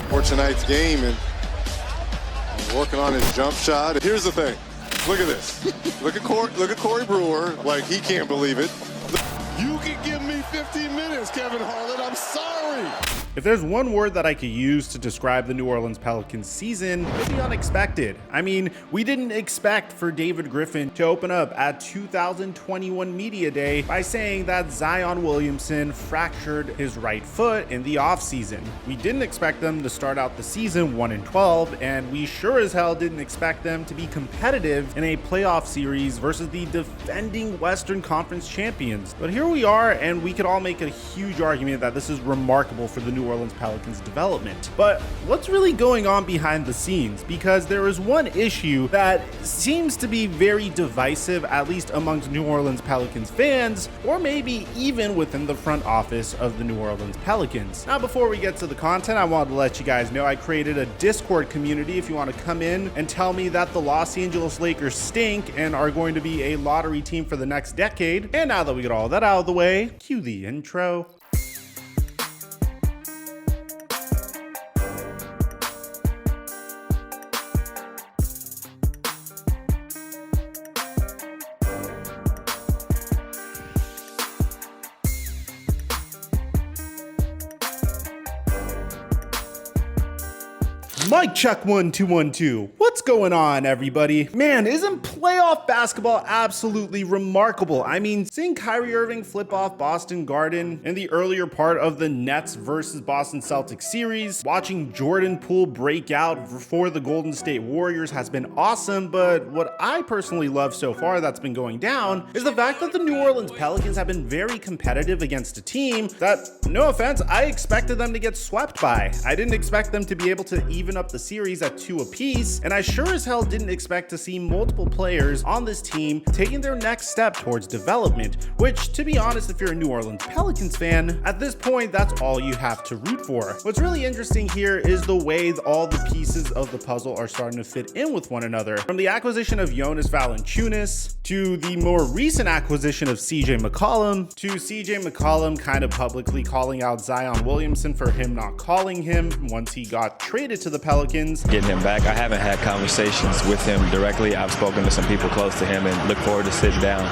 for tonight's game and working on his jump shot. Here's the thing. Look at this. Look at Corey Brewer like he can't believe it. You can give me 15 minutes, Kevin Harlan. I'm sorry. If there's one word that I could use to describe the New Orleans Pelicans season, it would be unexpected. I mean, we didn't expect for David Griffin to open up at 2021 Media Day by saying that Zion Williamson fractured his right foot in the offseason. We didn't expect them to start out the season 1-12, and we sure as hell didn't expect them to be competitive in a playoff series versus the defending Western Conference champions. But here we are, and we could all make a huge argument that this is remarkable for the New Orleans Pelicans development. But what's really going on behind the scenes? Because there is one issue that seems to be very divisive, at least amongst New Orleans Pelicans fans, or maybe even within the front office of the New Orleans Pelicans. Now, before we get to the content, I wanted to let you guys know I created a Discord community if you want to come in and tell me that the Los Angeles Lakers stink and are going to be a lottery team for the next decade. And now that we get all that out of the way, cue the intro. Mic check 1 2 1 2. What's going on, everybody? Man, isn't playoff basketball absolutely remarkable? I mean, seeing Kyrie Irving flip off Boston Garden in the earlier part of the Nets versus Boston Celtics series, watching Jordan Poole break out for the Golden State Warriors has been awesome, but what I personally love so far that's been going down is the fact that the New Orleans Pelicans have been very competitive against a team that, no offense, I expected them to get swept by. I didn't expect them to be able to even up the series at 2 apiece, and I sure as hell didn't expect to see multiple players on this team taking their next step towards development, which, to be honest, if you're a New Orleans Pelicans fan, at this point, that's all you have to root for. What's really interesting here is the way all the pieces of the puzzle are starting to fit in with one another. From the acquisition of Jonas Valanciunas, to the more recent acquisition of CJ McCollum, to CJ McCollum kind of publicly calling out Zion Williamson for him not calling him once he got traded to the Pelicans. Getting him back, I haven't had conversations with him directly. I've spoken to some people close to him and look forward to sitting down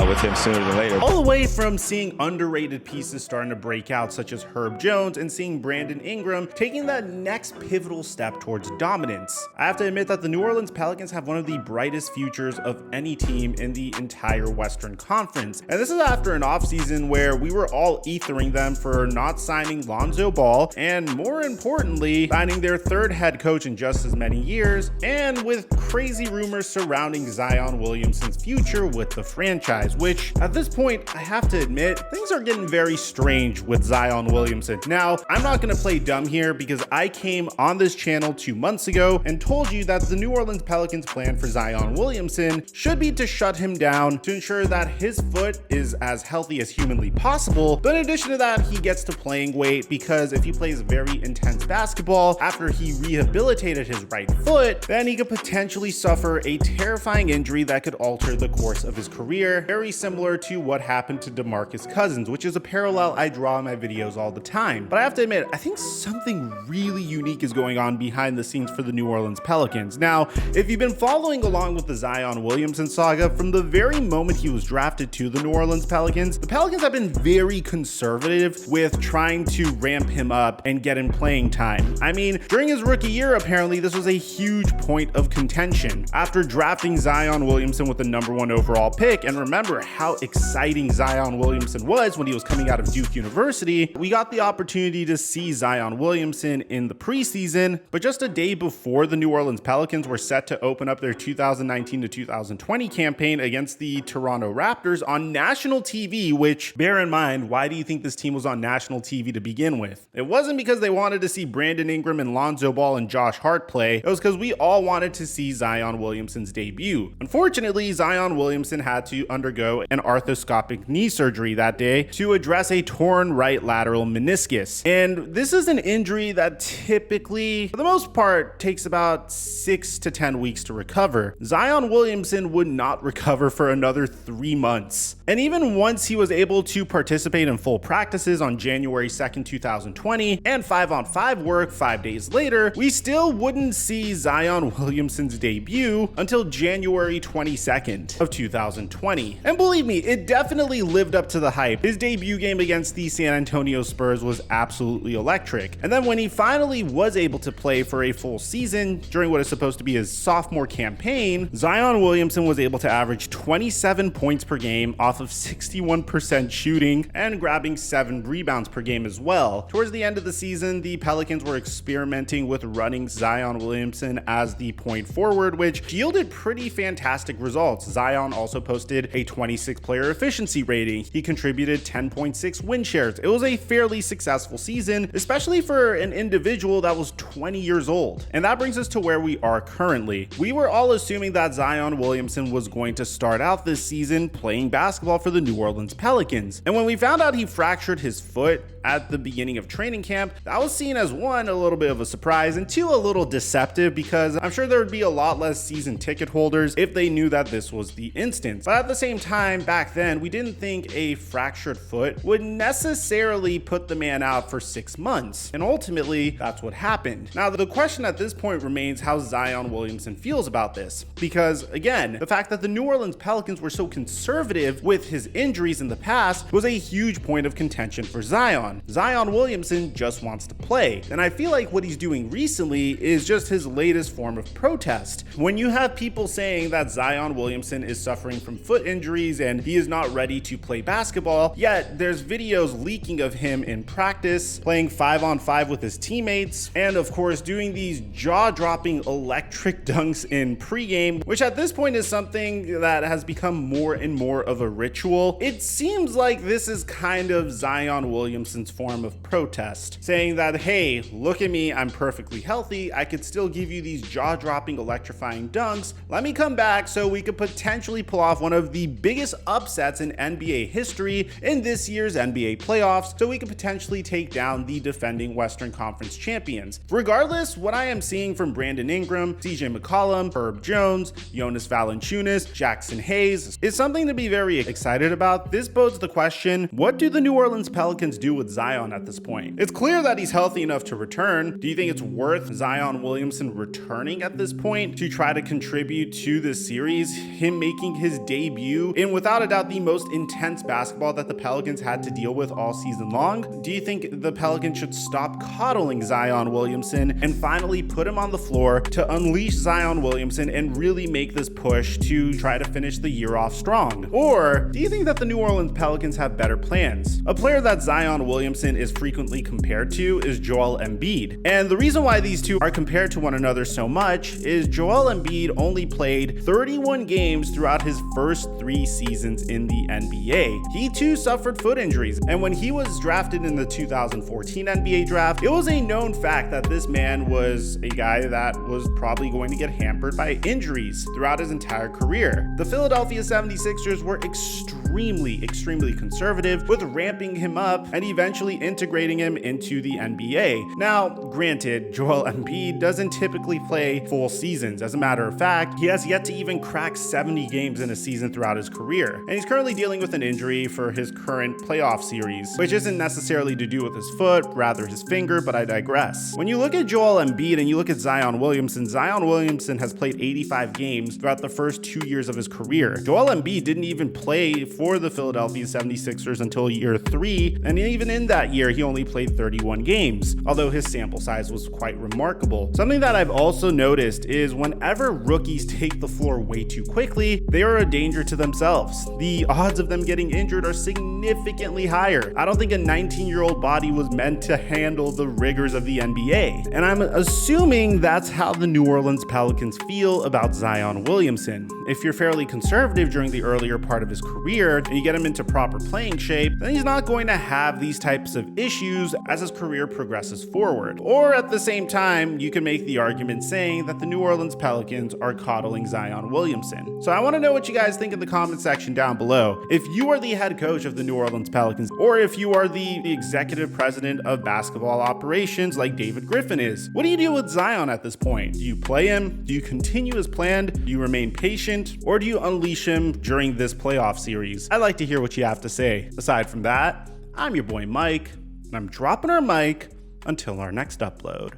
with him sooner than later. All the way from seeing underrated pieces starting to break out, such as Herb Jones, and seeing Brandon Ingram taking that next pivotal step towards dominance. I have to admit that the New Orleans Pelicans have one of the brightest futures of any team in the entire Western Conference. And this is after an offseason where we were all ethering them for not signing Lonzo Ball, and more importantly, signing their third head coach in just as many years, and with crazy rumors surrounding Zion Williamson's future with the franchise, which at this point, I have to admit, things are getting very strange with Zion Williamson. Now, I'm not going to play dumb here because I came on this channel 2 months ago and told you that the New Orleans Pelicans' plan for Zion Williamson should be to shut him down to ensure that his foot is as healthy as humanly possible. But in addition to that, he gets to playing weight, because if he plays very intense basketball after he rehabilitated his right foot, then he could potentially suffer a terrifying injury that could alter the course of his career, very similar to what happened to DeMarcus Cousins, which is a parallel I draw in my videos all the time. But I have to admit, I think something really unique is going on behind the scenes for the New Orleans Pelicans. Now, if you've been following along with the Zion Williamson saga, from the very moment he was drafted to the New Orleans Pelicans, the Pelicans have been very conservative with trying to ramp him up and get him playing time. I mean, during his rookie year, apparently this was a huge point of contention. After drafting Zion Williamson with the #1 overall pick, and remember how exciting Zion Williamson was when he was coming out of Duke University, we got the opportunity to see Zion Williamson in the preseason, but just a day before the New Orleans Pelicans were set to open up their 2019 to 2020 campaign against the Toronto Raptors on national TV, which, bear in mind, why do you think this team was on national TV to begin with? It wasn't because they wanted to see Brandon Ingram and Lonzo Ball and Josh Hart play. It was because we all wanted to see Zion Williamson's debut. Unfortunately, Zion Williamson had to undergo an arthroscopic knee surgery that day to address a torn right lateral meniscus. And this is an injury that typically, for the most part, takes about 6 to 10 weeks to recover. Zion Williamson would not recover for another 3 months. And even once he was able to participate in full practices on January 2nd, 2020, and 5-on-5 work 5 days later, we still wouldn't see Zion Williamson's debut until January 22nd of 2020. And believe me, it definitely lived up to the hype. His debut game against the San Antonio Spurs was absolutely electric. And then when he finally was able to play for a full season during what is supposed to be his sophomore campaign, Zion Williamson was able to average 27 points per game off of 61% shooting and grabbing 7 rebounds per game as well. Towards the end of the season, the Pelicans were experimenting with running Zion Williamson as the point forward, which yielded pretty fantastic results. Zion also posted a 26 player efficiency rating. He contributed 10.6 win shares. It was a fairly successful season, especially for an individual that was 20 years old. And that brings us to where we are currently. We were all assuming that Zion Williamson was going to start out this season playing basketball for the New Orleans Pelicans. And when we found out he fractured his foot at the beginning of training camp, that was seen as, one, a little bit of a surprise, and two, a little deceptive, because I'm sure there would be a lot less season ticket holders if they knew that this was the instance. But at the same time, back then, we didn't think a fractured foot would necessarily put the man out for 6 months. And ultimately, that's what happened. Now, the question at this point remains how Zion Williamson feels about this. Because, again, the fact that the New Orleans Pelicans were so conservative with his injuries in the past was a huge point of contention for Zion. Zion Williamson just wants to play. And I feel like what he's doing recently is just his latest form of protest. When you have people saying that Zion Williamson is suffering from foot injuries and he is not ready to play basketball, yet there's videos leaking of him in practice, playing 5-on-5 with his teammates, and of course doing these jaw-dropping electric dunks in pregame, which at this point is something that has become more and more of a ritual. It seems like this is kind of Zion Williamson's form of protest, saying that, hey, look at me, I'm perfectly healthy, I could still give you these jaw-dropping electrifying dunks, let me come back so we could potentially pull off one of the biggest upsets in NBA history in this year's NBA playoffs, so we could potentially take down the defending Western Conference champions. Regardless, what I am seeing from Brandon Ingram, CJ McCollum, Herb Jones, Jonas Valanciunas, Jackson Hayes is something to be very excited about. This bodes the question, what do the New Orleans Pelicans do with Zion at this point? It's clear that he's healthy enough to return. Do you think it's worth Zion Williamson returning at this point to try to contribute to this series, him making his debut in, without a doubt, the most intense basketball that the Pelicans had to deal with all season long? Do you think the Pelicans should stop coddling Zion Williamson and finally put him on the floor to unleash Zion Williamson and really make this push to try to finish the year off strong? Or do you think that the New Orleans Pelicans have better plans? A player that Zion Williamson is frequently compared to is Joel Embiid. And the reason why these two are compared to one another so much is Joel Embiid only played 31 games throughout his first 3 seasons in the NBA. He too suffered foot injuries, and when he was drafted in the 2014 NBA draft, it was a known fact that this man was a guy that was probably going to get hampered by injuries throughout his entire career. The Philadelphia 76ers were extremely conservative with ramping him up and eventually integrating him into the NBA. Now, granted, Joel Embiid doesn't typically play full seasons. As a matter of fact, he has yet to even crack 70 games in a season throughout his career. And he's currently dealing with an injury for his current playoff series, which isn't necessarily to do with his foot, rather his finger, but I digress. When you look at Joel Embiid and you look at Zion Williamson has played 85 games throughout the first 2 years of his career. Joel Embiid didn't even play for the Philadelphia 76ers until year 3, and even in that year, he only played 31 games, although his sample size was quite remarkable. Something that I've also noticed is whenever rookies take the floor way too quickly, they are a danger to themselves. The odds of them getting injured are significantly higher. I don't think a 19-year-old body was meant to handle the rigors of the NBA, and I'm assuming that's how the New Orleans Pelicans feel about Zion Williamson. If you're fairly conservative during the earlier part of his career, prepared and you get him into proper playing shape, then he's not going to have these types of issues as his career progresses forward. Or at the same time, you can make the argument saying that the New Orleans Pelicans are coddling Zion Williamson. So I want to know what you guys think in the comment section down below. If you are the head coach of the New Orleans Pelicans, or if you are the executive president of basketball operations like David Griffin is, what do you do with Zion at this point? Do you play him? Do you continue as planned? Do you remain patient? Or do you unleash him during this playoff series? I'd like to hear what you have to say. Aside from that, I'm your boy Mike, and I'm dropping our mic until our next upload.